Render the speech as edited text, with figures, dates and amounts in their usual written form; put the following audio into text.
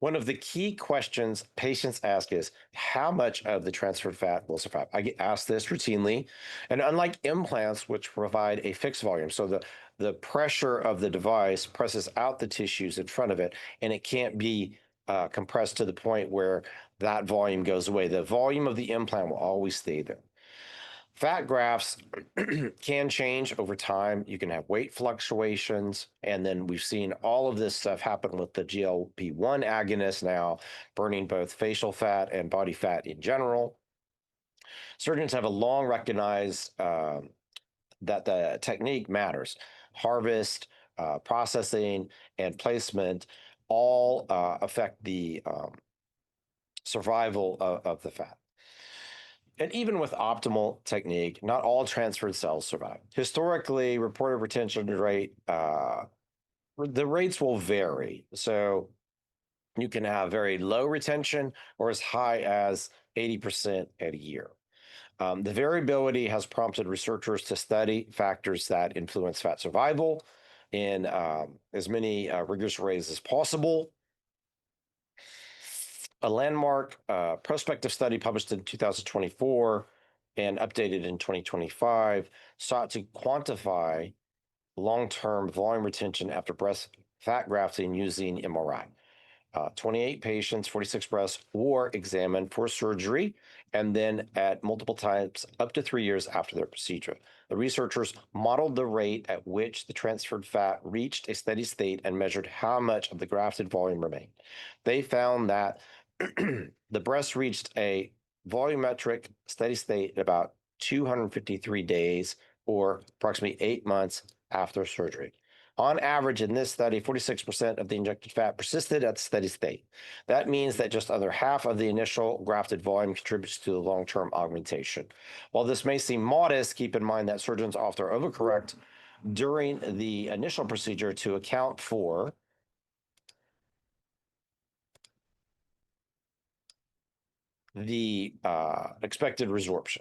One of the key questions patients ask is how much of the transferred fat will survive? I get asked this routinely. And unlike implants, which provide a fixed volume, so the pressure of the device presses out the tissues in front of it, and it can't be compressed to the point where that volume goes away. The volume of the implant will always stay there. Fat grafts can change over time. You can have weight fluctuations. And then we've seen all of this stuff happen with the GLP-1 agonist now, burning both facial fat and body fat in general. Surgeons have a long recognized that the technique matters. Harvest, processing, and placement all affect the survival of the fat. And even with optimal technique, not all transferred cells survive. Historically, reported retention rate, the rates will vary. So you can have very low retention or as high as 80% at a year. The variability has prompted researchers to study factors that influence fat survival in as many rigorous ways as possible. A landmark prospective study published in 2024 and updated in 2025 sought to quantify long-term volume retention after breast fat grafting using MRI. 28 patients, 46 breasts were examined for surgery and then at multiple times up to 3 years after their procedure. The researchers modeled the rate at which the transferred fat reached a steady state and measured how much of the grafted volume remained. They found that the breast reached a volumetric steady state at about 253 days or approximately 8 months after surgery. On average, in this study, 46% of the injected fat persisted at the steady state. That means that just under half of the initial grafted volume contributes to the long-term augmentation. While this may seem modest, keep in mind that surgeons often overcorrect during the initial procedure to account for the expected resorption.